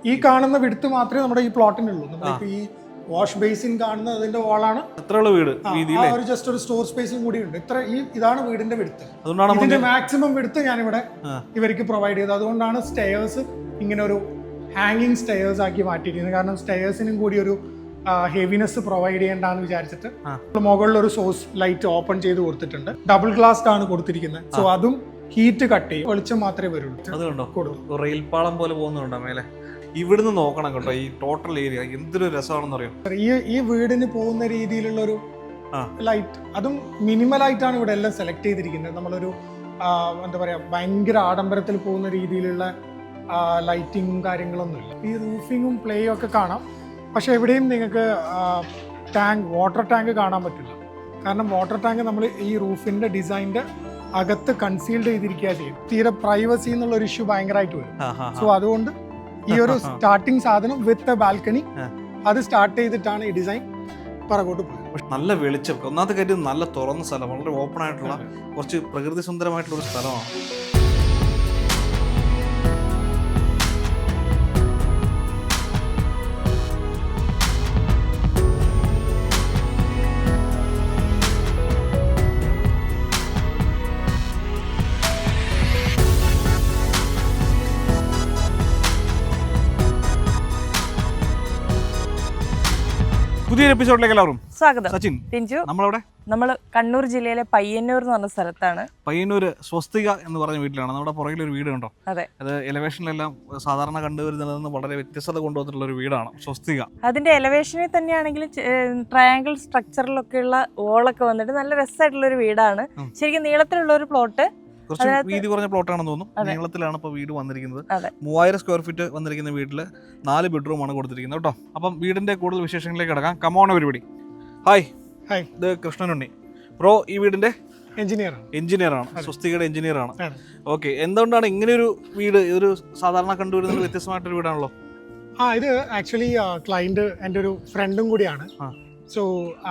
ഈ കാണുന്ന വിടുത്ത് മാത്രമേ നമ്മുടെ ഈ പ്ലോട്ടിനുള്ളൂ. നമ്മളിപ്പോ ഈ വാഷ് ബേസിൻ കാണുന്ന അതിന്റെ വാളാണ്. വീട് ഒരു ജസ്റ്റ് ഒരു സ്റ്റോർ സ്പേസും കൂടി ഉണ്ട്. ഇതാണ് വീടിന്റെ വിടുത്ത്. ഇതിന്റെ മാക്സിമം വിടുത്ത് ഞാനിവിടെ ഇവർക്ക് പ്രൊവൈഡ് ചെയ്തത്. അതുകൊണ്ടാണ് സ്റ്റെയേഴ്സ് ഇങ്ങനെ ഒരു ഹാങ്ങിങ് സ്റ്റെയേഴ്സ് ആക്കി മാറ്റിയിരിക്കുന്നത്. കാരണം സ്റ്റെയേഴ്സിനും കൂടി ഒരു ഹെവിനെസ് പ്രൊവൈഡ് ചെയ്യേണ്ടെന്ന് വിചാരിച്ചിട്ട് മുകളിൽ ഒരു സോഴ്സ് ലൈറ്റ് ഓപ്പൺ ചെയ്ത് കൊടുത്തിട്ടുണ്ട്. ഡബിൾ ഗ്ലാസ്ഡ് ആണ് കൊടുത്തിരിക്കുന്നത്. സോ അതും ഹീറ്റ് കട്ട് ചെയ്യും, വെളിച്ചം മാത്രമേ വരുള്ളൂ. റെയിൽപാളം പോലെ പോകുന്നുണ്ടോ മേലെ? ഇവിടുന്ന് നോക്കണം കേട്ടോ, ഈ ടോട്ടൽ ഏരിയ എന്തൊരു രസമാണെന്ന് അറിയാം. ഈ വീടിന് പോകുന്ന രീതിയിലുള്ള ഒരു ലൈറ്റ്, അതും മിനിമലായിട്ടാണ് ഇവിടെ എല്ലാം സെലക്ട് ചെയ്തിരിക്കുന്നത്. നമ്മളൊരു എന്താ പറയാ ഭയങ്കര ആഡംബരത്തിൽ പോകുന്ന രീതിയിലുള്ള ലൈറ്റിങ്ങും കാര്യങ്ങളൊന്നുമില്ല. ഈ റൂഫിങ്ങും പ്ലേയും ഒക്കെ കാണാം. പക്ഷെ എവിടെയും നിങ്ങൾക്ക് വാട്ടർ ടാങ്ക് കാണാൻ പറ്റില്ല. കാരണം വാട്ടർ ടാങ്ക് നമ്മൾ ഈ റൂഫിന്റെ ഡിസൈനിന്റെ അകത്ത് കൺസീൽഡ് ചെയ്തിരിക്കുക ചെയ്യും. തീരെ പ്രൈവസി എന്നുള്ള ഒരു ഇഷ്യൂ ഭയങ്കരമായിട്ട് വരും. സോ അതുകൊണ്ട് ഈ ഒരു സ്റ്റാർട്ടിംഗ് സാധനം വിത്ത് ബാൽക്കണി അത് സ്റ്റാർട്ട് ചെയ്തിട്ടാണ് ഈ ഡിസൈൻ പുറകോട്ട് പോയത്. നല്ല വെളിച്ചം, ഒന്നാമത്തെ കാര്യം നല്ല തുറന്ന സ്ഥലം, വളരെ ഓപ്പൺ ആയിട്ടുള്ള കുറച്ച് പ്രകൃതി സുന്ദരമായിട്ടുള്ള ഒരു സ്ഥലമാണ്. പുതിയൊരു എപ്പിസോഡിലേക്ക് എല്ലാവരും സ്വാഗതം. സച്ചിൻ, നമ്മൾ കണ്ണൂർ ജില്ലയിലെ പയ്യന്നൂർ എന്ന് പറഞ്ഞ സ്ഥലത്താണ്. പയ്യന്നൂർ സ്വസ്തിക എന്ന് പറഞ്ഞ വീട്ടിലാണ്. നമ്മുടെ പുറകിൽ ഒരു വീട് കണ്ടോ? അതെ, അത് എലവേഷനിലെല്ലാം സാധാരണ കണ്ടുവരുന്നതിൽ നിന്ന് വളരെ വ്യത്യസ്തത കൊണ്ടുവന്നിട്ടുള്ള ഒരു വീടാണ് സ്വസ്തിക. അതിന്റെ എലവേഷനിൽ തന്നെയാണെങ്കിലും ട്രയാങ്കിൾ സ്ട്രക്ചറിലൊക്കെയുള്ള വോളൊക്കെ വന്നിട്ട് നല്ല രസമായിട്ടുള്ള ഒരു വീടാണ്. ശരിക്കും നീളത്തിലുള്ള ഒരു പ്ലോട്ട്, കുറച്ച് വീതി കുറഞ്ഞ പ്ലോട്ടാണെന്ന് തോന്നുന്നു. നീളത്തിലാണ് ഇപ്പൊ വീട് വന്നിരിക്കുന്നത്. 3000 സ്ക്വയർ ഫീറ്റ് വന്നിരിക്കുന്ന വീട്ടില് 4 ബെഡ്റൂമാണ് കൊടുത്തിരിക്കുന്നത് കേട്ടോ. അപ്പം വീടിന്റെ കൂടുതൽ വിശേഷങ്ങളിലേക്ക് കിടക്കാം. കമോൺ പരിപാടി. ഹായ്, ഇത് കൃഷ്ണനുണ്ണി ബ്രോ, ഈ വീടിന്റെ എഞ്ചിനീയർ ആണ്, സ്വസ്തികയുടെ എഞ്ചിനീയർ ആണ്. ഓക്കെ, എന്തുകൊണ്ടാണ് ഇങ്ങനെയൊരു വീട്? ഇതൊരു സാധാരണ കണ്ടുവരുന്നത് വ്യത്യസ്തമായിട്ടൊരു വീടാണല്ലോ. ഇത് ആക്ച്വലി ക്ലയന്റ് എൻ്റെ ഒരു ഫ്രണ്ടും കൂടിയാണ്. സോ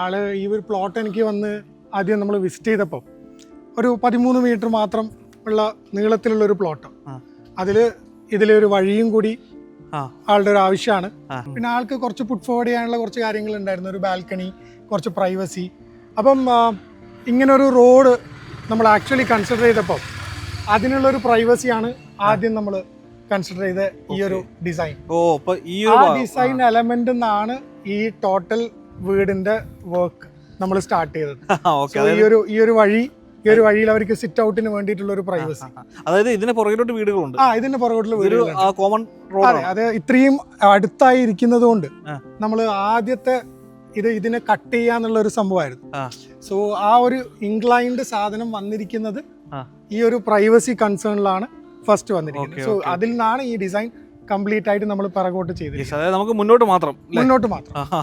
ആള് ഈ ഒരു പ്ലോട്ട് എനിക്ക് വന്ന് ആദ്യം നമ്മൾ വിസിറ്റ് ചെയ്തപ്പോൾ ഒരു 13 മീറ്റർ മാത്രം ഉള്ള നീളത്തിലുള്ള ഒരു പ്ലോട്ട്, ഇതിലൊരു വഴിയും കൂടി ആളുടെ ഒരു ആവശ്യമാണ്. പിന്നെ ആൾക്ക് കുറച്ച് പുട്ട് ഫോർവേഡ് ചെയ്യാനുള്ള കുറച്ച് കാര്യങ്ങൾ ഉണ്ടായിരുന്നു, ഒരു ബാൽക്കണി, കുറച്ച് പ്രൈവസി. അപ്പം ഇങ്ങനൊരു റോഡ് നമ്മൾ ആക്ച്വലി കൺസിഡർ ചെയ്തപ്പോൾ അതിനുള്ളൊരു പ്രൈവസിയാണ് ആദ്യം നമ്മൾ കൺസിഡർ ചെയ്ത ഈ ഒരു ഡിസൈൻ. ആ ഡിസൈൻ എലമെന്റ് നിന്നാണ് ഈ ടോട്ടൽ വീടിന്റെ വർക്ക് നമ്മൾ സ്റ്റാർട്ട് ചെയ്തത്. ഈ ഒരു വഴിയിൽ അവർക്ക് സിറ്റ് ഔട്ടിന് വേണ്ടിയിട്ടുള്ള ഒരു പ്രൈവസി. അതായത് ഇതിന് പുറകിലോട്ട് വീടുകളുണ്ട്. ഇതിന്റെ പുറകോട്ടുള്ള വീടുകൾ. അത് ഇത്രയും അടുത്തായി ഇരിക്കുന്നത് കൊണ്ട് നമ്മൾ ആദ്യത്തെ ഇതിനെ കട്ട് ചെയ്യാന്നുള്ള ഒരു സംഭവമായിരുന്നു. സോ ആ ഒരു ഇൻക്ലൈൻഡ് സാധനം വന്നിരിക്കുന്നത് ഈ ഒരു പ്രൈവസി കൺസേണിലാണ് ഫസ്റ്റ് വന്നിരിക്കുന്നത്. സോ അതിൽ നിന്നാണ് ഈ ഡിസൈൻ കംപ്ലീറ്റ് ആയിട്ട് നമ്മൾ പിറകോട്ട് ചെയ്തത്. നമുക്ക് മുന്നോട്ട് മാത്രം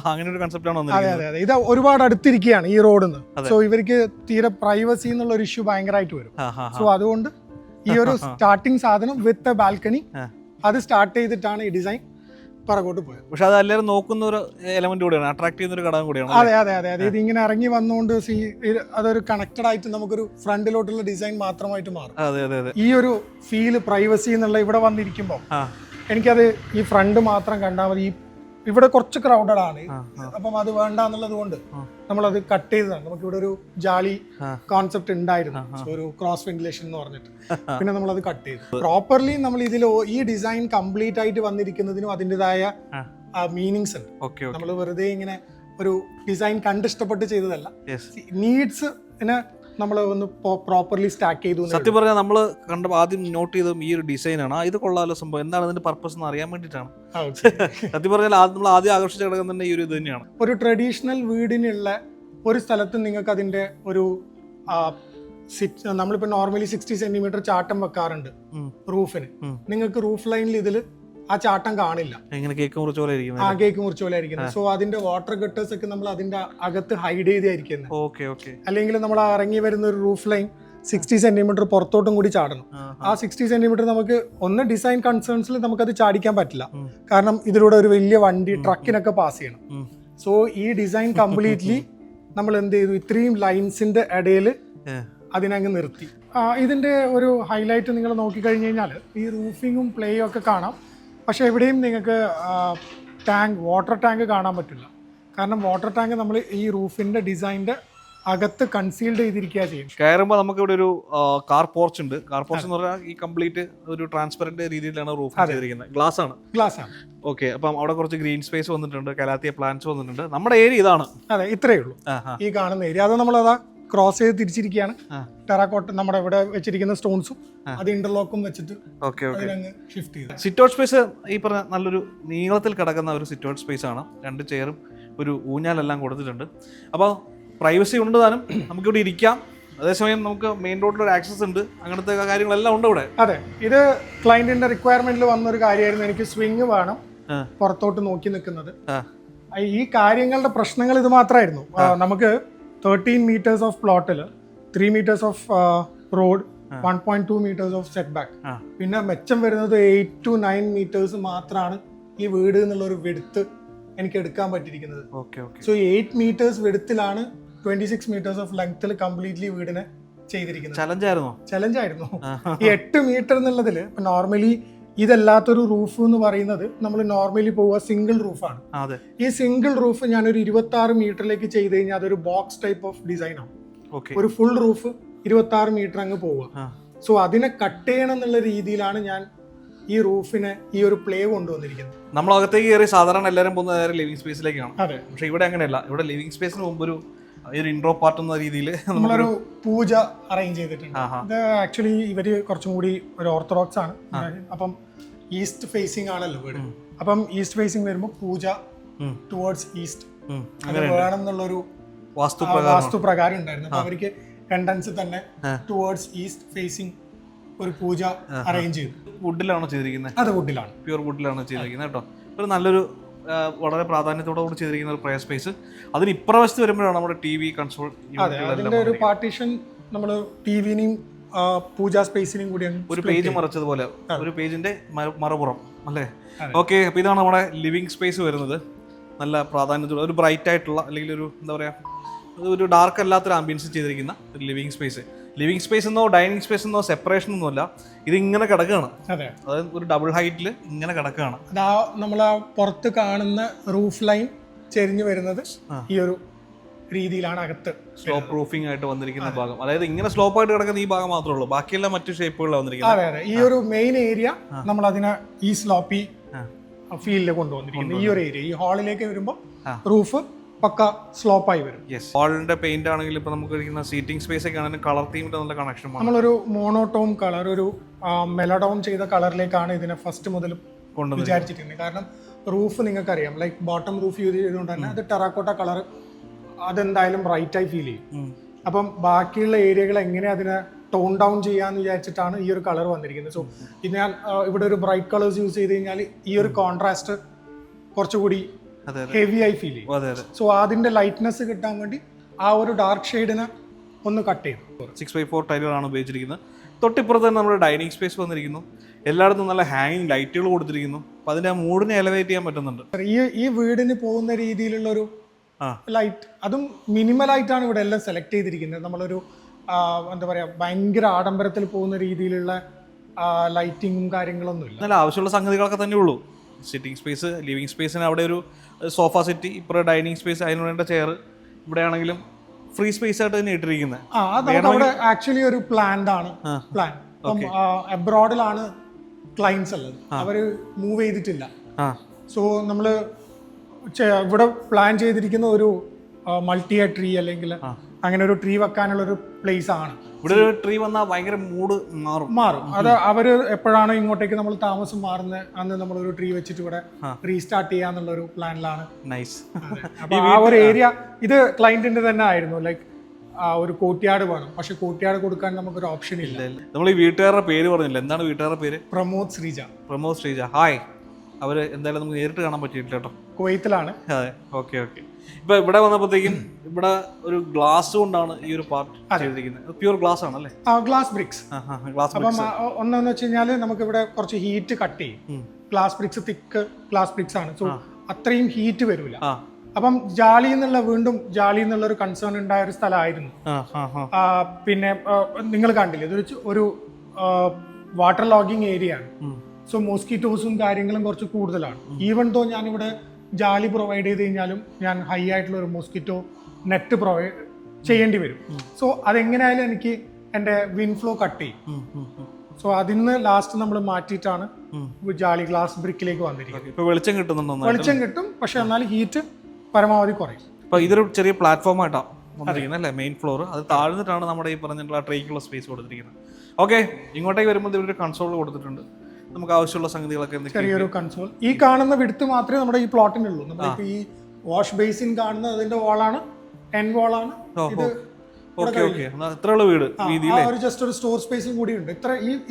അങ്ങനെ ഒരു കൺസെപ്റ്റാണ്. അതെ, ഇത് ഒരുപാട് അടുത്തിരിക്കുകയാണ് ഈ റോഡിന്ന്. സോ ഇവർക്ക് തീരെ പ്രൈവസി എന്നുള്ള ഒരു ഇഷ്യൂ ഭയങ്കരമായിട്ട് വരും. സോ അതുകൊണ്ട് ഈ ഒരു സ്റ്റാർട്ടിംഗ് സാധനം വിത്ത് ബാൽക്കണി അത് സ്റ്റാർട്ട് ചെയ്തിട്ടാണ് ഈ ഡിസൈൻ പുറകോട്ട് പോയത്. പക്ഷെ അത് എല്ലാവരും നോക്കുന്ന ഒരു എലമെന്റ് കൂടിയാണ്, അട്രാക്ട് ചെയ്യുന്ന ഒരു ഘടകം കൂടിയാണ്. അതെ, ഇത് ഇങ്ങനെ ഇറങ്ങി വന്നുകൊണ്ട് അതൊരു കണക്റ്റഡ് ആയിട്ട് നമുക്കൊരു ഫ്രണ്ടിലോട്ടുള്ള ഡിസൈൻ മാത്രമായിട്ട് മാറും. ഈ ഒരു ഫീല് പ്രൈവസി എന്നുള്ള ഇവിടെ വന്നിരിക്കുമ്പോൾ എനിക്കത് ഈ ഫ്രണ്ട് മാത്രം കണ്ടാൽ മതി. ഇവിടെ കുറച്ച് ക്രൗഡഡ് ആണ്, അപ്പം അത് വേണ്ട എന്നുള്ളത് കൊണ്ട് നമ്മളത് കട്ട് ചെയ്തതാണ്. നമുക്ക് ഇവിടെ ഒരു ജാലി കോൺസെപ്റ്റ് ഉണ്ടായിരുന്നു, ഒരു ക്രോസ് വെന്റിലേഷൻ എന്ന് പറഞ്ഞിട്ട്. പിന്നെ നമ്മളത് കട്ട് ചെയ്തു. പ്രോപ്പർലി നമ്മൾ ഇതിൽ ഈ ഡിസൈൻ കംപ്ലീറ്റ് ആയിട്ട് വന്നിരിക്കുന്നതിനും അതിൻ്റെതായ മീനിങ്സ് ഉണ്ട്. നമ്മൾ വെറുതെ ഇങ്ങനെ ഒരു ഡിസൈൻ കണ്ടിഷ്ടപ്പെട്ട് ചെയ്തതല്ല. നീഡ്സ് നമ്മൾ ഒന്ന് പ്രോപ്പർലി സ്റ്റാക്ക് ചെയ്തു. സത്യം പറഞ്ഞാൽ നമ്മൾ കണ്ടപ്പോൾ ആദ്യം നോട്ട് ചെയ്തതും ഈ ഒരു ഡിസൈനാണ്. ഇത് കൊള്ളാലോ സംഭവം, എന്താണ് ഇതിന്റെ പർപ്പസ് എന്ന് അറിയാൻ വേണ്ടിയിട്ടാണ്. സത്യം പറഞ്ഞാൽ നമ്മൾ ആദ്യം ആകർഷിച്ച ഘടകം തന്നെ ഈ ഒരു ഇത് തന്നെയാണ്. ഒരു ട്രഡീഷണൽ വീടിനുള്ള ഒരു സ്ഥലത്ത് നിങ്ങൾക്ക് അതിന്റെ ഒരു നമ്മളിപ്പോൾ നോർമലി 60 സെന്റിമീറ്റർ ചാട്ടം വെക്കാറുണ്ട് റൂഫിന്. നിങ്ങൾക്ക് റൂഫ് ലൈനിൽ ഇതിൽ ആ ചാട്ടം കാണില്ല. കേക്ക് മുറിച്ച പോലെ ആയിരിക്കുന്നത്. സോ അതിന്റെ വാട്ടർ ഗട്ടേഴ്സ് ഒക്കെ നമ്മൾ അതിന്റെ അകത്ത് ഹൈഡ് ചെയ്തായിരിക്കുന്നത്. അല്ലെങ്കിൽ നമ്മൾ ഇറങ്ങി വരുന്ന ഒരു റൂഫ് ലൈൻ 60 സെന്റിമീറ്റർ പുറത്തോട്ടും കൂടി ചാടണം. ആ 60 സെന്റിമീറ്റർ നമുക്ക് ഒന്ന് ഡിസൈൻ കൺസേൺസിൽ നമുക്കത് ചാടിക്കാൻ പറ്റില്ല. കാരണം ഇതിലൂടെ ഒരു വലിയ വണ്ടി, ട്രക്കിനൊക്കെ പാസ് ചെയ്യണം. സോ ഈ ഡിസൈൻ കംപ്ലീറ്റ്ലി നമ്മൾ എന്ത് ചെയ്തു, ഇത്രയും ലൈൻസിന്റെ ഇടയിൽ അതിനങ്ങ് നിർത്തി. ഇതിന്റെ ഒരു ഹൈലൈറ്റ് നിങ്ങൾ നോക്കിക്കഴിഞ്ഞ് കഴിഞ്ഞാൽ ഈ റൂഫിങ്ങും പ്ലേയും ഒക്കെ കാണാം. പക്ഷേ എവിടെയും നിങ്ങൾക്ക് വാട്ടർ ടാങ്ക് കാണാൻ പറ്റില്ല. കാരണം വാട്ടർ ടാങ്ക് നമ്മൾ ഈ റൂഫിൻ്റെ ഡിസൈനിൻ്റെ അകത്ത് കൺസീൽഡ് ചെയ്തിരിക്കുക ചെയ്യും. കയറുമ്പോൾ നമുക്ക് ഇവിടെ ഒരു കാർ പോർച്ച് ഉണ്ട്. കാർ പോർച്ച് എന്ന് പറഞ്ഞാൽ ഈ കംപ്ലീറ്റ് ഒരു ട്രാൻസ്പെറന്റ് രീതിയിലാണ് റൂഫ് ചെയ്തിരിക്കുന്നത്. ഗ്ലാസ് ആണ്. ഓക്കെ, അപ്പം അവിടെ കുറച്ച് ഗ്രീൻ സ്പേസ് വന്നിട്ടുണ്ട്, കലാത്തിയ പ്ലാന്റ്സ് വന്നിട്ടുണ്ട്. നമ്മുടെ ഏരിയ ഇതാണ്. അതെ, ഇത്രയേ ഉള്ളൂ ഈ കാണുന്ന ഏരിയ. അത് നമ്മളതാ ക്രോസ് ചെയ്ത് തിരിച്ചിരിക്കുകയാണ്. ടെറാക്കോട്ട നമ്മുടെ ഇവിടെ വെച്ചിരിക്കുന്ന സ്റ്റോൺസും അത് ഇന്റർലോക്കും വെച്ചിട്ട് ഷിഫ്റ്റ് ചെയ്തു. സിറ്റ് ഔട്ട് സ്പേസ് ഈ പറഞ്ഞ നല്ലൊരു നീളത്തിൽ കിടക്കുന്ന ഒരു സിറ്റ് ഔട്ട് സ്പേസ് ആണ്. 2 ചെയറും ഒരു ഊഞ്ഞാലെല്ലാം കൊടുത്തിട്ടുണ്ട്. അപ്പോൾ പ്രൈവസി ഉണ്ട് താനും, നമുക്കിവിടെ ഇരിക്കാം. അതേസമയം നമുക്ക് മെയിൻ റോഡിലൊരു ആക്സസ് ഉണ്ട്, അങ്ങനത്തെ കാര്യങ്ങളെല്ലാം ഉണ്ട് ഇവിടെ. അതെ, ഇത് ക്ലയന്റിന്റെ റിക്വയർമെന്റിൽ വന്നൊരു കാര്യമായിരുന്നു. എനിക്ക് സ്വിംഗ് വേണം, പുറത്തോട്ട് നോക്കി നിൽക്കുന്നത്. ഈ കാര്യങ്ങളുടെ പ്രശ്നങ്ങൾ ഇത് മാത്രമായിരുന്നു. നമുക്ക് 13 meters ഓഫ് പ്ലോട്ടിൽ 3 meters of road, 1.2 meters of set back. പിന്നെ മെച്ചം വരുന്നത് 8 to 9 meters മാത്രമാണ് ഈ വീട് എന്നുള്ളൊരു വെടുത്ത് എനിക്ക് എടുക്കാൻ പറ്റിയിരിക്കുന്നത്. സോ 8 meters വെടുത്തിലാണ് 26 meters ഓഫ് ലെങ്ത്തിൽ കംപ്ലീറ്റ്ലി വീടിനെ ചെയ്തിരിക്കുന്നത്. ചലഞ്ചായിരുന്നു. ഈ 8 meter എന്നുള്ളതിൽ ഇപ്പൊ നോർമലി ഇതല്ലാത്തൊരു റൂഫ് എന്ന് പറയുന്നത് നമ്മൾ നോർമലി പോവുക സിംഗിൾ റൂഫാണ്. ഈ സിംഗിൾ റൂഫ് ഞാനൊരു 26 മീറ്ററിലേക്ക് ചെയ്ത് കഴിഞ്ഞാൽ അതൊരു ബോക്സ് ടൈപ്പ് ഓഫ് ഡിസൈൻ ആണ്. ഒരു ഫുൾ റൂഫ് 26 മീറ്റർ അങ്ങ് പോവുക. സോ അതിനെ കട്ട് ചെയ്യണം എന്നുള്ള രീതിയിലാണ് ഞാൻ ഈ റൂഫിനെ ഈ ഒരു പ്ലേ കൊണ്ടുവന്നിരിക്കുന്നത്. നമ്മൾ അകത്തേക്ക് കയറി സാധാരണ എല്ലാവരും പോകുന്ന നേരെ ലിവിംഗ് സ്പേസിലേക്കാണ്. പക്ഷെ ഇവിടെ അങ്ങനെയല്ല. ഇവിടെ ലിവിംഗ് സ്പേസിന് മുമ്പ് ഒരു ഇൻട്രോ പാർട്ട് എന്ന രീതിയിൽ നമ്മളൊരു പൂജ അറേഞ്ച് ചെയ്തിട്ടുണ്ട്. ഇത് ആക്ച്വലി ഇവര് കുറച്ചും കൂടി ഒരു ഓർത്തഡോക്സ് ആണ്. അപ്പം ഈസ്റ്റ് ഫേസിംഗ് ആണല്ലോ വീട്. അപ്പം ഈസ്റ്റ് ഫേസിംഗ് വരുമ്പോൾ പൂജ ടുവേർഡ്സ് ഈസ്റ്റ് വേണം എന്നുള്ളൊരു വാസ്തുപ്രകാരം ഉണ്ടായിരുന്നു. അപ്പൊ അവർക്ക് എൻട്രൻസ് തന്നെ ടുവേർഡ്സ് ഈസ്റ്റ് ഫേസിംഗ് ഒരു പൂജ അറേഞ്ച് ചെയ്തു. വുഡിലാണോ ചെയ്തിരിക്കുന്നത്? അത് വുഡിലാണ്, പ്യൂർ വുഡിലാണ് ചെയ്തിരിക്കുന്നത് കേട്ടോ. ഒരു നല്ലൊരു വളരെ പ്രാധാന്യത്തോടെ കൂടി ചെയ്തിരിക്കുന്ന ഒരു പ്രയർ സ്പേസ്. അതിന് ഇപ്രവശത്ത് വരുമ്പോഴാണ് നമ്മുടെ TV കൺസോൾ. അതിന്റെ ഒരു പാർട്ടീഷൻ നമ്മൾ ടിവിനെയും പൂജാ സ്പേസിനെയും കൂടി ഒരു പേജ് മറച്ചതുപോലെ ഒരു പേജിന്റെ മറുപുറം അല്ലേ. ഓക്കെ, അപ്പോൾ ഇതാണ് നമ്മുടെ ലിവിംഗ് സ്പേസ് വരുന്നത്. നല്ല പ്രാധാന്യത്തോടെ ഒരു ബ്രൈറ്റ് ആയിട്ടുള്ള അല്ലെങ്കിൽ ഒരു എന്താ പറയുക ഒരു ഡാർക്ക് അല്ലാത്തൊരു ആംബിയൻസ് ചെയ്തിരിക്കുന്ന ഒരു ലിവിംഗ് സ്പേസ്. ലിവിംഗ് സ്പേസ് എന്നോ ഡൈനിങ് സ്പേസ് എന്നോ സെപ്പറേഷൻ ഒന്നുമല്ല, ഇത് ഇങ്ങനെ കിടക്കുകയാണ്. അതായത് ഒരു ഡബിൾ ഹൈറ്റിൽ ഇങ്ങനെ കിടക്കുകയാണ്. നമ്മൾ പുറത്ത് കാണുന്ന റൂഫ് ലൈൻ ചെരിഞ്ഞു വരുന്നത് ഈ ഒരു രീതിയിലാണ് അകത്ത് സ്ലോപ്പ് പ്രൂഫിംഗ് ആയിട്ട് വന്നിരിക്കുന്ന ഭാഗം. അതായത് ഇങ്ങനെ സ്ലോപ്പ് ആയിട്ട് കിടക്കുന്ന ഈ ഭാഗം മാത്രമേ ഉള്ളൂ, ബാക്കിയെല്ലാം മറ്റു ഷേപ്പുകളിലാണ് വന്നിരിക്കുന്നത്. അതെ, ഈ ഒരു മെയിൻ ഏരിയ നമ്മൾ അതിനെ ഈ സ്ലോപ്പി ഫീൽഡിൽ കൊണ്ടുവന്നിരിക്കുന്നത്. ഈ ഒരു ഏരിയ ഈ ഹാളിലേക്ക് വരുമ്പോൾ റൂഫ് പക്ക സ്ലോപ്പായി വരും. ഹാളിന്റെ പെയിന്റ് ആണെങ്കിൽ ഇപ്പൊ നമുക്ക് ഇരിക്കുന്ന സീറ്റിംഗ് സ്പേസ് ഒക്കെ ആണെങ്കിൽ കളർ തീമിന്റെ നല്ല കണക്ഷൻ. നമ്മളൊരു മോണോടോൺ കളർ, ഒരു മെലഡോൺ ചെയ്ത കളറിലേക്കാണ് ഇതിനെ ഫസ്റ്റ് മുതൽ വിചാരിച്ചിരിക്കുന്നത്. കാരണം റൂഫ് നിങ്ങൾക്കറിയാം, ലൈക്ക് ബോട്ടം റൂഫ് യൂസ് ചെയ്തുകൊണ്ട് തന്നെ അത് ടെറാക്കോട്ട കളർ അതെന്തായാലും ബ്രൈറ്റായി ഫീൽ ചെയ്യും. അപ്പം ബാക്കിയുള്ള ഏരിയകൾ എങ്ങനെ അതിനെ ടോൺ ഡൗൺ ചെയ്യാന്ന് വിചാരിച്ചിട്ടാണ് ഈ ഒരു കളർ വന്നിരിക്കുന്നത്. സോ ഇത് ഞാൻ ഇവിടെ ഒരു ബ്രൈറ്റ് കളേഴ്സ് യൂസ് ചെയ്ത് കഴിഞ്ഞാൽ ഈ ഒരു കോൺട്രാസ്റ്റ് കുറച്ചുകൂടി ഹെവി ആയി ഫീൽ ചെയ്യും. സോ അതിന്റെ ലൈറ്റ്നെസ് കിട്ടാൻ വേണ്ടി ആ ഒരു ഡാർക്ക് ഷെയ്ഡിനെ ഒന്ന് കട്ട് ചെയ്യും. 6x4 ടൈലുകളാണ് ഉപയോഗിച്ചിരിക്കുന്നത്. തൊട്ടിപ്പുറത്ത് തന്നെ നമ്മുടെ ഡൈനിങ് സ്പേസ് വന്നിരിക്കുന്നു. എല്ലായിടത്തും നല്ല ഹാങ്ങിങ് ലൈറ്റുകൾ കൊടുത്തിരിക്കുന്നു. അപ്പോൾ അതിന്റെ മൂഡിനെ എലവേറ്റ് ചെയ്യാൻ പറ്റുന്നുണ്ട്. ഈ വീടിന് പോകുന്ന രീതിയിലുള്ള ഒരു ലൈറ്റ്, അതും മിനിമലായിട്ടാണ് ഇവിടെ എല്ലാം സെലക്ട് ചെയ്തിരിക്കുന്നത്. നമ്മളൊരു എന്താ പറയാ ഭയങ്കര ആഡംബരത്തിൽ പോകുന്ന രീതിയിലുള്ള ലൈറ്റിങ്ങും കാര്യങ്ങളൊന്നും ഇല്ല. നല്ല ആവശ്യമുള്ള സംഗതികളൊക്കെ തന്നെ ഉള്ളൂ. സിറ്റിംഗ് സ്പേസ്, ലിവിംഗ് സ്പേസിന് അവിടെ ഒരു സോഫ സെറ്റ്, ഇപ്പോൾ ഡൈനിങ് സ്പേസ്, അതിന് വേണ്ട ചെയർ, ഇവിടെ ആണെങ്കിലും ഫ്രീ സ്പേസ് ആയിട്ട് തന്നെ ഇട്ടിരിക്കുന്നത്. ആക്ച്വലി ഒരു പ്ലാൻ അബ്രോഡിലാണ് ക്ലയൻസ് ഉള്ളത്, അവര് മൂവ് ചെയ്തിട്ടില്ല. സോ നമ്മള് ഇവിടെ പ്ലാൻ ചെയ്തിരിക്കുന്ന ഒരു മൾട്ടി ട്രീ അല്ലെങ്കിൽ അങ്ങനെ ഒരു ട്രീ വെക്കാനുള്ള ഒരു പ്ലേസ് ആണ്. ഇവിടെ ഒരു ട്രീ വന്നാൽ ഭയങ്കര മൂഡ് മാറും. അത് അവര് എപ്പോഴാണോ ഇങ്ങോട്ടേക്ക് നമ്മൾ താമസം മാറുന്നത് അന്ന് നമ്മളൊരു ട്രീ വെച്ചിട്ട് ഇവിടെ റീസ്റ്റാർട്ട് ചെയ്യാന്നുള്ള ഒരു പ്ലാനിലാണ്. അപ്പൊ ആ ഒരു ഏരിയ ഇത് ക്ലയന്റിന്റെ തന്നെ ആയിരുന്നു. ലൈക്ക് ഒരു കോർട്ട്യാർഡ് വേണം, പക്ഷെ കോർട്ട്യാർഡ് കൊടുക്കാൻ നമുക്കൊരു ഓപ്ഷൻ ഇല്ല. നമ്മൾ ഈ വീട്ടുകാരുടെ പേര് പറഞ്ഞില്ല, എന്താണ് വീട്ടുകാരുടെ പേര്? പ്രമോദ് ശ്രീജ. ഹായ്. അവര് എന്തായാലും നമുക്ക് നേരിട്ട് കാണാൻ പറ്റിയില്ല കേട്ടോ, കുവൈത്തിലാണ്. അതെ, ഓക്കെ. ഇപ്പൊ ഇവിടെ വന്നപ്പോഴത്തേക്കും ഇവിടെ ഒരു ഗ്ലാസ് കൊണ്ടാണ് ഈ ഒരു പാർട്ട് ചെയ്തിരിക്കുന്നത്. പ്യൂർ ഗ്ലാസ് ആണല്ലേ? Glass bricks. അപ്പം ഒന്നെന്ന് വെച്ച് കഴിഞ്ഞാല് നമുക്ക് ഇവിടെ കുറച്ച് ഹീറ്റ് കട്ട് ചെയ്യും. Glass bricks thick glass bricks ആണ്. സോ അത്രയും ഹീറ്റ് വരില്ല. അപ്പം ജാലി എന്നുള്ള ഒരു കൺസേൺ ഉണ്ടായ ഒരു സ്ഥലമായിരുന്നു. പിന്നെ നിങ്ങൾ കണ്ടില്ലേ, ഇതൊരു ഒരു വാട്ടർ ലോഗിങ് ഏരിയ ആണ്. സോ മോസ്കിറ്റോസും കാര്യങ്ങളും കുറച്ച് കൂടുതലാണ്. ഈവൻ ദോ ഞാനിവിടെ ജാലി പ്രൊവൈഡ് ചെയ്ത് കഴിഞ്ഞാലും ഞാൻ ഹൈ ആയിട്ടുള്ള ഒരു മോസ്കിറ്റോ നെറ്റ് പ്രൊവൈഡ് ചെയ്യേണ്ടി വരും. സോ അതെങ്ങനെയായാലും എനിക്ക് എൻ്റെ വിൻ ഫ്ലോ കട്ട് ചെയ്യും. സോ അതിന്ന് ലാസ്റ്റ് നമ്മൾ മാറ്റിയിട്ടാണ് ജാലി ഗ്ലാസ് ബ്രിക്കിലേക്ക് വന്നിരിക്കുന്നത്. വെളിച്ചം കിട്ടുന്നുണ്ടോ? വെളിച്ചം കിട്ടും, പക്ഷെ എന്നാൽ ഹീറ്റ് പരമാവധി കുറയും. അപ്പോൾ ഇതൊരു ചെറിയ പ്ലാറ്റ്ഫോം ആയിട്ടാണ് വന്നിരിക്കുന്നത് അല്ലേ, മെയിൻ ഫ്ലോർ. അത് താഴ്ന്നിട്ടാണ് നമ്മുടെ ഈ പറഞ്ഞിട്ടുള്ള ട്രേക്കുള്ള സ്പേസ് കൊടുത്തിരിക്കുന്നത്. ഓക്കെ, ഇങ്ങോട്ടേക്ക് വരുമ്പോൾ ഇവിടെ ഒരു കൺസോൾ കൊടുത്തിട്ടുണ്ട്. നമുക്ക് ആവശ്യമുള്ള സംഗതികളൊക്കെ ചെറിയൊരു കൺസോൾ. ഈ കാണുന്ന വിഡ്ത്ത് മാത്രമേ നമ്മുടെ ഈ പ്ലോട്ടിനുള്ളൂ. നമ്മളിപ്പോൾ ഈ വാഷ് ബേസിൻ കാണുന്ന അതിന്റെ വാളാണ്, 10 വാളാണ് ഇത്. ഇത്രയുള്ള വീട് ജസ്റ്റ് ഒരു സ്റ്റോർ സ്പേസും കൂടി ഉണ്ട്.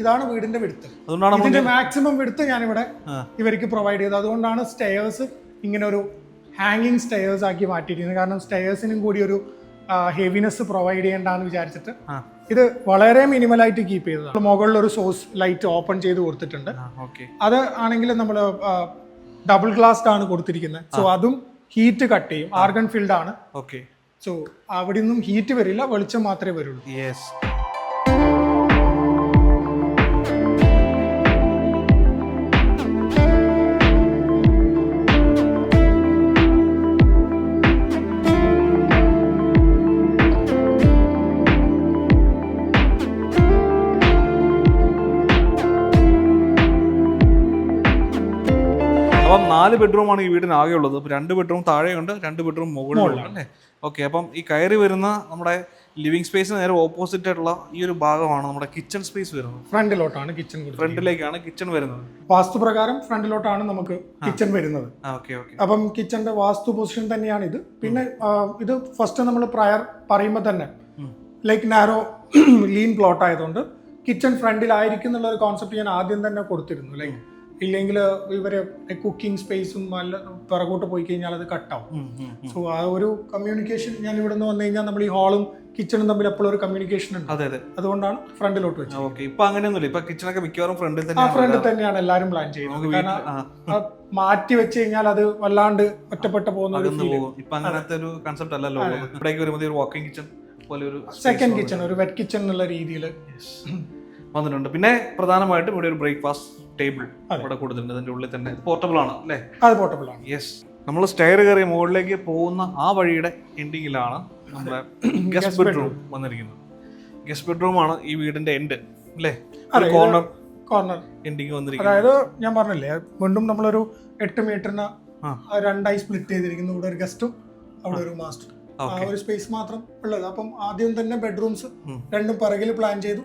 ഇതാണ് വീടിന്റെ വിഡ്ത്ത്. ഇതിന്റെ മാക്സിമം വിഡ്ത്ത് ഞാനിവിടെ ഇവർക്ക് പ്രൊവൈഡ് ചെയ്തത്. അതുകൊണ്ടാണ് സ്റ്റെയേഴ്സ് ഇങ്ങനെ ഒരു ഹാങ്ങിങ് സ്റ്റെയേഴ്സ് ആക്കി മാറ്റിയിരിക്കുന്നത്. കാരണം സ്റ്റെയേഴ്സിനും കൂടി ഒരു ഹെവിനെസ് പ്രൊവൈഡ് ചെയ്യേണ്ടെന്ന് വിചാരിച്ചിട്ട് ഇത് വളരെ മിനിമലായിട്ട് കീപ്പ് ചെയ്തതാണ്. മുകളിൽ ഒരു സോഴ്സ് ലൈറ്റ് ഓപ്പൺ ചെയ്ത് കൊടുത്തിട്ടുണ്ട്. അത് ആണെങ്കിൽ നമ്മൾ ഡബിൾ ഗ്ലാസ്ഡ് ആണ് കൊടുത്തിരിക്കുന്നത്. സോ അതും ഹീറ്റ് കട്ട് ചെയ്യും. ആർഗൺ ഫിൽഡ് ആണ്. സോ അവിടെ നിന്നും ഹീറ്റ് വരില്ല, വെളിച്ചം മാത്രമേ വരുള്ളൂ. അപ്പം 4 ബെഡ്റൂമാണ് ഈ വീടിന് ആകെ ഉള്ളത്. 2 ബെഡ്റൂം താഴെയുണ്ട്, 2 ബെഡ്റൂം മുകളിലുണ്ട് അല്ലേ. ഓക്കെ, അപ്പം ഈ കയറി വരുന്ന നമ്മുടെ ലിവിംഗ് സ്പേസിന് നേരെ ഓപ്പോസിറ്റ് ആയിട്ടുള്ള ഈ ഒരു ഭാഗമാണ് നമ്മുടെ കിച്ചൺ സ്പേസ് വരുന്നത്. ഫ്രണ്ടിലോട്ടാണ് കിച്ചൺ, ഫ്രണ്ടിലേക്കാണ് കിച്ചൺ വരുന്നത്. വാസ്തുപ്രകാരം ഫ്രണ്ടിലോട്ടാണ് നമുക്ക് കിച്ചൺ വരുന്നത്. അപ്പം കിച്ചന്റെ വാസ്തു പൊസിഷൻ തന്നെയാണ് ഇത്. പിന്നെ ഇത് ഫസ്റ്റ് നമ്മൾ പ്രയർ പറയുമ്പോൾ തന്നെ ലൈക്ക് നാരോ ലീൻ പ്ലോട്ട് ആയതുകൊണ്ട് കിച്ചൺ ഫ്രണ്ടിലായിരിക്കും എന്നുള്ള ഒരു കോൺസെപ്റ്റ് ഞാൻ ആദ്യം തന്നെ കൊടുത്തിരുന്നു. ലൈക്ക് ഇല്ലെങ്കിൽ ഇവര് കുക്കിംഗ് സ്പേസും നല്ല പിറകോട്ട് പോയി കഴിഞ്ഞാൽ അത് കട്ടാവും. സോ ആ ഒരു കമ്മ്യൂണിക്കേഷൻ ഞാൻ ഇവിടെ നിന്ന് വന്നു കഴിഞ്ഞാൽ നമ്മൾ ഈ ഹാളും കിച്ചണും തമ്മിൽ എപ്പോഴും ഒരു കമ്മ്യൂണിക്കേഷൻ ഉണ്ട്. അതുകൊണ്ടാണ് ഫ്രണ്ടിലോട്ട് വെച്ചത്. ഇപ്പൊ അങ്ങനെയൊന്നുമില്ല, ഇപ്പൊ കിച്ചണൊക്കെ മിക്കവാറും ഫ്രണ്ടിൽ തന്നെയാണ് എല്ലാവരും പ്ലാൻ ചെയ്യുന്നത്. കാരണം മാറ്റി വെച്ച് കഴിഞ്ഞാൽ അത് വല്ലാണ്ട് ഒറ്റപ്പെട്ടു പോകുന്ന ഇപ്പൊ അങ്ങനത്തെ ഒരു കൺസെപ്റ്റ് അല്ലല്ലോ. ഇവിടേക്ക് വരുമ്പോൾ ഒരു വാക്കിംഗ് കിച്ചൺ പോലെ ഒരു സെക്കൻഡ് കിച്ചൺ, ഒരു വെറ്റ് കിച്ചൺ എന്നുള്ള രീതിയിൽ വന്നിട്ടുണ്ട്. പിന്നെ പ്രധാനമായിട്ടും ഇവിടെ ഒരു ബ്രേക്ക്ഫാസ്റ്റ് ടേബിൾ ഇവിടെ കൊടുത്തിട്ടുണ്ട്. അതിന്റെ ഉള്ളിൽ തന്നെ പോർട്ടബിൾ ആണ് അല്ലേ? അത് പോർട്ടബിൾ ആണ്. യെസ്, നമ്മൾ സ്റ്റെയർ കയറി മുകളിലേക്ക് പോകുന്ന ആ വഴിയുടെ എൻഡിങ്ങിലാണ് നമ്മുടെ ഗസ്റ്റ് ബെഡ്റൂം വന്നിരിക്കുന്നത്. ഗസ്റ്റ് ബെഡ്റൂം ആണ് ഈ വീടിന്റെ എൻഡ് അല്ലേ, കോർണർ എൻഡിങ് വന്നിരിക്കുന്നത്. അതായത് ഞാൻ പറഞ്ഞില്ലേ, വീണ്ടും നമ്മളൊരു 8 മീറ്ററിന് 2ആയി സ്പ്ലിറ്റ് ചെയ്തിരിക്കുന്നു. ഇവിടെ ഒരു ഗസ്റ്റും അവിടെ ഒരു മാസ്റ്റർ, ആ ഒരു സ്പേസ് മാത്രം ഉള്ളത്. അപ്പം ആദ്യം തന്നെ ബെഡ്റൂംസ് രണ്ടും പിറകിൽ പ്ലാൻ ചെയ്തു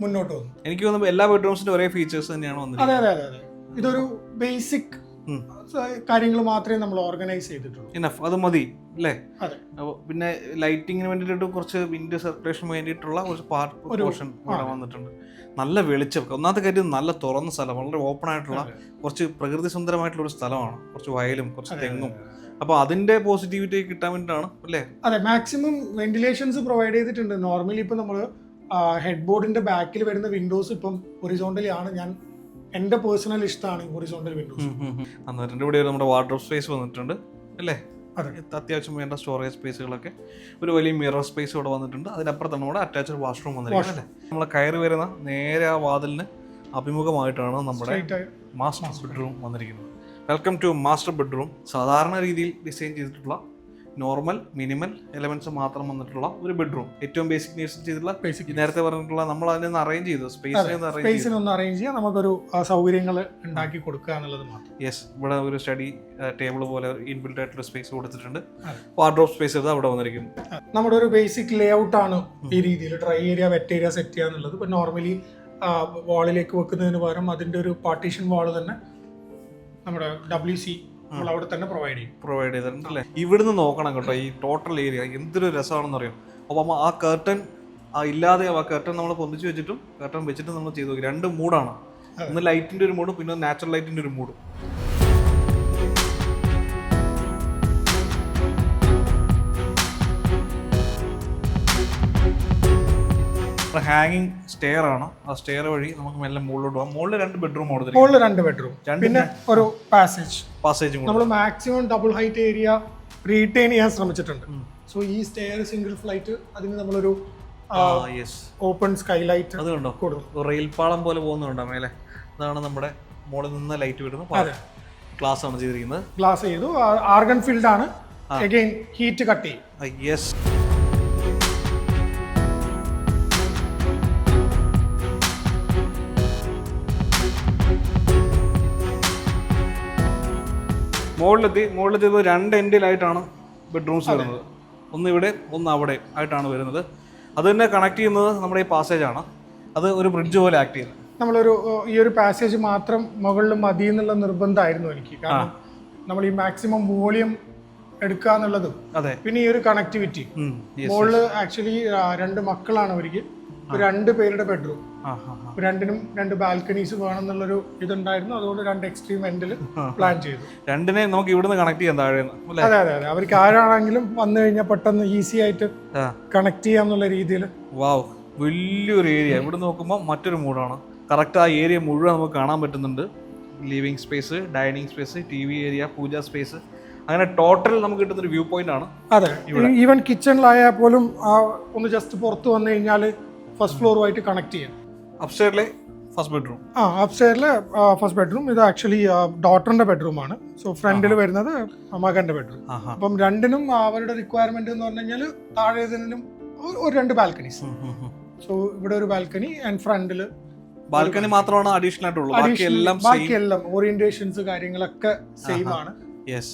മുന്നോട്ട് വന്നു. എനിക്ക് തോന്നുന്നു എല്ലാ ബെഡ്റൂംസിന്റെ ഒരേ ഫീച്ചേഴ്സ് തന്നെയാണ് വന്നിരിക്കുന്നത്. അതെ. ഇതൊരു ബേസിക് കാര്യങ്ങൾ മാത്രമേ നമ്മൾ ഓർഗനൈസ് ചെയ്തിട്ടുള്ളൂ. ഇനഫ്, അത് മതി അല്ലേ? പിന്നെ ലൈറ്റിങ്ങിന് വേണ്ടിയിട്ട് കുറച്ച് വിൻഡോ സർക്കുലേഷൻ വേണ്ടിയിട്ടുള്ള കുറച്ച് പോർഷൻ ഇവിടെ വന്നിട്ടുണ്ട്. നല്ല വെളിച്ചം. ഒന്നാമത്തെ കാര്യം നല്ല തുറന്ന സ്ഥലം, വളരെ ഓപ്പൺ ആയിട്ടുള്ള കുറച്ച് പ്രകൃതി സുന്ദരമായിട്ടുള്ള ഒരു സ്ഥലമാണ്. കുറച്ച് വയലും കുറച്ച് തെങ്ങും. അപ്പോൾ അതിന്റെ പോസിറ്റിവിറ്റി കിട്ടാൻ വേണ്ടിയിട്ടാണ് അല്ലേ? അതെ, മാക്സിമം വെന്റിലേഷൻസ് പ്രൊവൈഡ് ചെയ്തിട്ടുണ്ട്. നോർമലി ഇപ്പം നമ്മൾ ഹെഡ് ബോർഡിന്റെ ബാക്കിൽ വരുന്ന വിൻഡോസ് ഇപ്പം ഹൊറിസോണ്ടലി ആണ്. ഞാൻ എന്റെ പേഴ്സണൽ ഇഷ്ടമാണ് ഹൊറിസോണ്ടൽ വിൻഡോസ്. ഇവിടെ നമ്മുടെ വാർഡ്രോബ് സ്പേസ് വന്നിട്ടുണ്ട് അല്ലേ? അത്യാവശ്യം വേണ്ട സ്റ്റോറേജ് സ്പേസുകളൊക്കെ, ഒരു വലിയ മിറർ സ്പേസ് ഇവിടെ വന്നിട്ടുണ്ട്. അതിനപ്പുറത്താണ് നമ്മുടെ അറ്റാച്ച്ഡ് വാഷ്റൂം വന്നിരിക്കുന്നത് അല്ലേ? നമ്മൾ കയറി വരുന്ന നേരെ ആ വാതിലിന് അഭിമുഖമായിട്ടാണ് നമ്മുടെ മാസ്റ്റർ ബെഡ്റൂം വന്നിരിക്കുന്നത്. Welcome to master bedroom. സാധാരണ രീതിയിൽ ഡിസൈൻ ചെയ്തിട്ടുള്ള നോർമൽ മിനിമൽ എലമെന്റ്സ് മാത്രം വന്നിട്ടുള്ള ഒരു ബെഡ്റൂം. ഏറ്റവും ബേസിക് നീഡ്സ് ചെയ്തിട്ടുള്ള നേരത്തെ പറഞ്ഞിട്ടുള്ള നമ്മൾ അതിനെ അറേഞ്ച് ചെയ്തു, സ്പേസിനൊന്ന് അറേഞ്ച് ചെയ്യാൻ നമുക്കൊരു സൗകര്യങ്ങൾ ഉണ്ടാക്കി കൊടുക്കുക എന്നുള്ളത് മാത്രം. യെസ്, ഇവിടെ ഒരു സ്റ്റഡി ടേബിൾ പോലെ ഇൻബിൽറ്റ് ആയിട്ടുള്ള സ്പേസ് കൊടുത്തിട്ടുണ്ട്. വാർഡ്രോബ് സ്പേസ് അവിടെ വന്നിരിക്കുന്നു. നമ്മുടെ ഒരു ബേസിക് ലേ ഔട്ട് ആണ് ഈ രീതിയിൽ dry area wet area set ചെയ്യുക എന്നുള്ളത്. ഇപ്പൊ നോർമലി വാളിലേക്ക് വെക്കുന്നതിന് പകരം അതിന്റെ ഒരു പാർട്ടീഷൻ വാൾ തന്നെ നമ്മുടെ WC നമ്മൾ അവിടെ തന്നെ പ്രൊവൈഡ് ചെയ്തിട്ടുണ്ടല്ലേ? ഇവിടുന്ന് നോക്കണം കേട്ടോ, ഈ ടോട്ടൽ ഏരിയ എന്തൊരു രസമാണെന്ന് അറിയാം. അപ്പം ആ കർട്ടൻ ഇല്ലാതെ ആ കർട്ടൻ നമ്മൾ പൊന്തിച്ച് വെച്ചിട്ടും കർട്ടൻ വെച്ചിട്ട് നമ്മൾ ചെയ്തു നോക്കി. 2 മൂഡാണ്, ഒന്ന് ലൈറ്റിന്റെ ഒരു മൂഡും പിന്നെ നാച്ചുറൽ ലൈറ്റിന്റെ ഒരു മൂഡും. ഹാങ്ങിങ് സ്റ്റെയർ ആണ്. ആ സ്റ്റെയർ വഴി നമുക്ക് മെല്ലെ മുകളിലോട്ട് പോകാം. മുകളിൽ 2 ബെഡ്റൂം കൊടുത്തിട്ടുണ്ട്. 2 ബെഡ്റൂം പിന്നെ ഒരു പാസേജ് നമ്മൾ maximum double height area retain ചെയ്യാൻ ശ്രമിച്ചിട്ടുണ്ട്. സോ ഈ സ്റ്റെയർ സിംഗിൾ ഫ്ലൈറ്റ്, അതിന് നമ്മളൊരു ഓപ്പൺ സ്കൈലൈറ്റ് അത് കണ്ടോ, റെയിൽ പാളം പോലെ പോകുന്നുണ്ടോ മേലെ? ഇതാണ് നമ്മുടെ മുകളിൽ നിന്ന് ലൈറ്റ് വരുന്നത്. ഗ്ലാസ് ആണ് ചെയ്തിരിക്കുന്നത്. ഗ്ലാസ് ചെയ്തു, ആർഗൺ ഫീൽഡ് ആണ്. അഗൈൻ ഹീറ്റ് കട്ട് ചെയ്യും. യെസ്. മുകളിലെത്തി ഇപ്പോൾ 2 എൻഡിലായിട്ടാണ് ബെഡ്റൂംസ് വരുന്നത്. ഒന്ന് ഇവിടെ ഒന്ന് അവിടെ ആയിട്ടാണ് വരുന്നത്. അത് തന്നെ കണക്ട് ചെയ്യുന്നത് നമ്മുടെ ഈ പാസേജ് ആണ്. അത് ഒരു ബ്രിഡ്ജ് പോലെ ആക്ട് ചെയ്യുന്നത്. ഈ ഒരു പാസേജ് മാത്രം മുകളിൽ മതി എന്നുള്ള നിർബന്ധമായിരുന്നു എനിക്ക്. കാരണം നമ്മൾ ഈ മാക്സിമം വോളിയം എടുക്കുക എന്നുള്ളതും പിന്നെ ഈ ഒരു കണക്ടിവിറ്റി. മുകളിൽ ആക്ച്വലി 2 മക്കളാണ് അവർക്ക്. 2 പേരുടെ ബെഡ്റൂം, രണ്ടിനും 2 ബാൽക്കണീസ് വേണം എന്നുള്ളൊരു ഇതുണ്ടായിരുന്നു. അതുകൊണ്ട് 2 എക്സ്ട്രീം എൻഡിൽ പ്ലാൻ ചെയ്തു. രണ്ടിനെ നമുക്ക് ഇവിടുന്ന് കണക്ട് ചെയ്യാൻ താഴെ. അതെ അതെ അതെ, അവർക്ക് ആരാണെങ്കിലും വന്നു കഴിഞ്ഞാൽ പെട്ടെന്ന് ഈസി ആയിട്ട് കണക്ട് ചെയ്യാം എന്നുള്ള രീതിയിൽ. വാവ്, വലിയൊരു ഏരിയ. ഇവിടെ നോക്കുമ്പോൾ മറ്റൊരു മൂഡാണ്. കറക്റ്റ് ആ ഏരിയ മുഴുവൻ നമുക്ക് കാണാൻ പറ്റുന്നുണ്ട്. Living space, dining space, TV area, puja space, അങ്ങനെ ടോട്ടൽ നമുക്ക് കിട്ടുന്നൊരു വ്യൂ പോയിന്റ് ആണ്. അതെ, ഈവൻ കിച്ചണിലായാൽ പോലും ഒന്ന് ജസ്റ്റ് പുറത്ത് വന്നു കഴിഞ്ഞാൽ ഫസ്റ്റ് ഫ്ലോറുമായിട്ട് കണക്ട് ചെയ്യാം. അപ്സ്റ്റെയറിലെ ഫസ്റ്റ് ബെഡ്റൂം. അപ്സ്റ്റെയറിലെ ഫസ്റ്റ് ബെഡ്റൂം. ഇത് ആക്ച്വലി ഡോട്ടറിന്റെ ബെഡ്റൂം ആണ്. സോ ഫ്രണ്ടിൽ വരുന്നത് മകന്റെ ബെഡ്റൂം. അപ്പം രണ്ടിനും അവരുടെ റിക്വയർമെന്റ് എന്ന് പറഞ്ഞു കഴിഞ്ഞാൽ താഴേതിനും ഒരു 2 ബാൽക്കണീസ്. സോ ഇവിടെ ഒരു ബാൽക്കണി ആൻഡ് ഫ്രണ്ടില് ബാൽക്കണി മാത്രമാണ് അഡീഷണൽ ആയിട്ടുള്ളൂ. ബാക്കിയെല്ലാം ഓറിയന്റേഷൻസ് കാര്യങ്ങളൊക്കെ സെയിം ആണ്. യെസ്.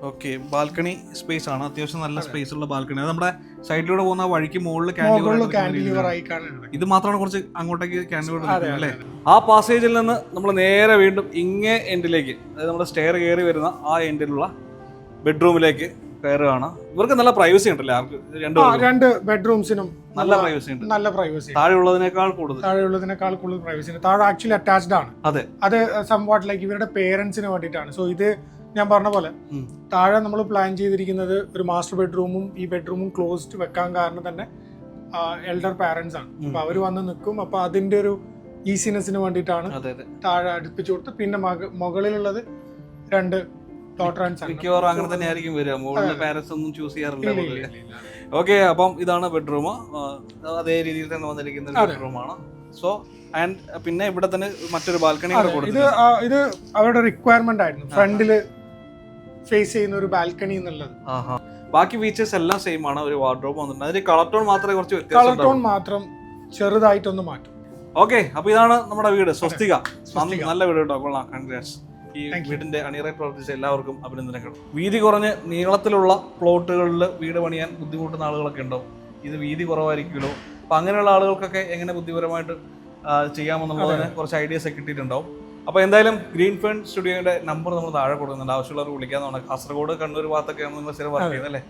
ഓക്കെ, ബാൽക്കണി സ്പേസ് ആണ്. അത്യാവശ്യം നല്ല സ്പേസ് ഉള്ള ബാൽക്കണി. അത് നമ്മുടെ സൈഡിലൂടെ പോകുന്ന വഴിക്ക് മുകളിൽ കാന്റിലിവർ ആയി കാണുന്നുണ്ട്. ഇത് മാത്രമാണ് കുറച്ച് അങ്ങോട്ടേക്ക് കാന്റിലിവർ അല്ലേ. ആ പാസേജിൽ നിന്ന് നമ്മൾ നേരെ വീണ്ടും ഇങ്ങേ എൻഡിലേക്ക്, അതായത് നമ്മുടെ സ്റ്റെയർ കയറി വരുന്ന ആ എൻഡിലുള്ള ബെഡ്റൂമിലേക്ക് കയറുകയാണ്. ഇവർക്ക് നല്ല പ്രൈവസി ഉണ്ടല്ലേ? ആർക്ക് 2 ബെഡ്റൂംസിനും നല്ല പ്രൈവസി ഉണ്ട്. നല്ല പ്രൈവസി. താഴെയുള്ളതിനേക്കാൾ കൂടുതൽ പ്രൈവസി ഉണ്ട്. താഴെ ആക്ച്വലി അറ്റാച്ച്ഡ് ആണ്. അത് സംവാട്ട് ലൈക്ക് ഇവരുടെ പേരൻസിന് വേണ്ടിയിട്ടാണ്. സോ ഇത് ഞാൻ പറഞ്ഞ പോലെ താഴെ നമ്മൾ പ്ലാൻ ചെയ്തിരിക്കുന്നത് ഒരു മാസ്റ്റർ ബെഡ്റൂമും ഈ ബെഡ്റൂമും ക്ലോസ്ഡ് വെക്കാൻ കാരണം തന്നെ എൽഡർ പാരന്റ്സ് ആണ്. അപ്പൊ അവര് വന്ന് നിൽക്കും. അപ്പൊ അതിന്റെ ഒരു ഈസിനെസ്സിന് വേണ്ടിയിട്ടാണ് താഴെ അടുപ്പിച്ചു കൊടുത്ത്. പിന്നെ മുകളിലുള്ളത് 2 മിക്കവാറും അങ്ങനെ തന്നെ ആയിരിക്കും വരിക. മുകളിലെ പാരന്റ്സ് ഒന്നും ചൂസ് ചെയ്യാറില്ല. ഓക്കെ, അപ്പം ഇതാണ് ബെഡ്റൂം. അതേ രീതിയിൽ തന്നെ വന്നിരിക്കുന്ന ബെഡ്റൂമാണ്. സോ ആൻഡ് പിന്നെ ഇവിടെ തന്നെ മറ്റൊരു ബാൽക്കണി ഇത് അവരുടെ റിക്വയർമെന്റ് ആയിരുന്നു, ഫ്രണ്ടില് ഫേസ് ചെയ്യുന്ന ഒരു ബാൽക്കണി എന്നുള്ളത്. ബാക്കി ഫീച്ചേഴ്സ് എല്ലാം സെയിം ആണ്. ഒരു വാർഡ്രോബ് വന്നിട്ടുണ്ട്. അതിന് കളർ ടോൺ മാത്രമേ കുറച്ച് കളർ ടോൺ മാത്രം ചെറുതായിട്ടൊന്ന് മാറ്റും. ഓക്കെ, അപ്പൊ ഇതാണ് നമ്മുടെ വീട്. സ്വസ്തിക. നല്ല വീട് കേട്ടോ, കൊള്ളാം. കൺഗ്രാറ്റ്സ്. ഈ വീടിന്റെ അണിയറായി പ്രവർത്തിച്ച എല്ലാവർക്കും അഭിനന്ദനങ്ങൾ. വീതി കുറഞ്ഞ് നീളത്തിലുള്ള പ്ലോട്ടുകളിൽ വീട് പണിയാൻ ബുദ്ധിമുട്ടുന്ന ആളുകളൊക്കെ ഉണ്ടാവും. ഇത് വീതി കുറവായിരിക്കുമല്ലോ. അപ്പൊ അങ്ങനെയുള്ള ആളുകൾക്കൊക്കെ എങ്ങനെ ബുദ്ധിപരമായിട്ട് ചെയ്യാമെന്നുള്ളതിന് കുറച്ച് ഐഡിയാസ് ഒക്കെ കിട്ടിയിട്ടുണ്ടാവും. അപ്പോൾ എന്തായാലും ഗ്രീൻ ഫേൺ സ്റ്റുഡിയോയുടെ നമ്പർ നമ്മൾ താഴെ കൊടുക്കുന്നുണ്ട്. ആവശ്യമുള്ളവർ വിളിക്കാവുന്നതാണ്. കാസർഗോഡ്, കണ്ണൂർ ഭാഗത്തൊക്കെയാണ് നിങ്ങൾ സ്ഥിരം വർക്ക് ചെയ്യുന്നത് അല്ലേ?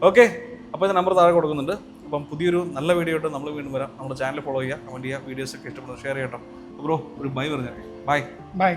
ഓക്കെ, അപ്പോൾ ഇത് നമ്പർ താഴെ കൊടുക്കുന്നുണ്ട്. അപ്പം പുതിയൊരു നല്ല വീഡിയോ ആയിട്ട് നമ്മൾ വീണ്ടും വരാം. നമ്മുടെ ചാനൽ ഫോളോ ചെയ്യുക, കമൻറ്റ് ചെയ്യുക, വീഡിയോസ് ഒക്കെ ഇഷ്ടപ്പെടുന്നത് ഷെയർ ചെയ്യട്ടോ. ബ്രോ ഒരു ബൈ പറഞ്ഞേ. ബൈ.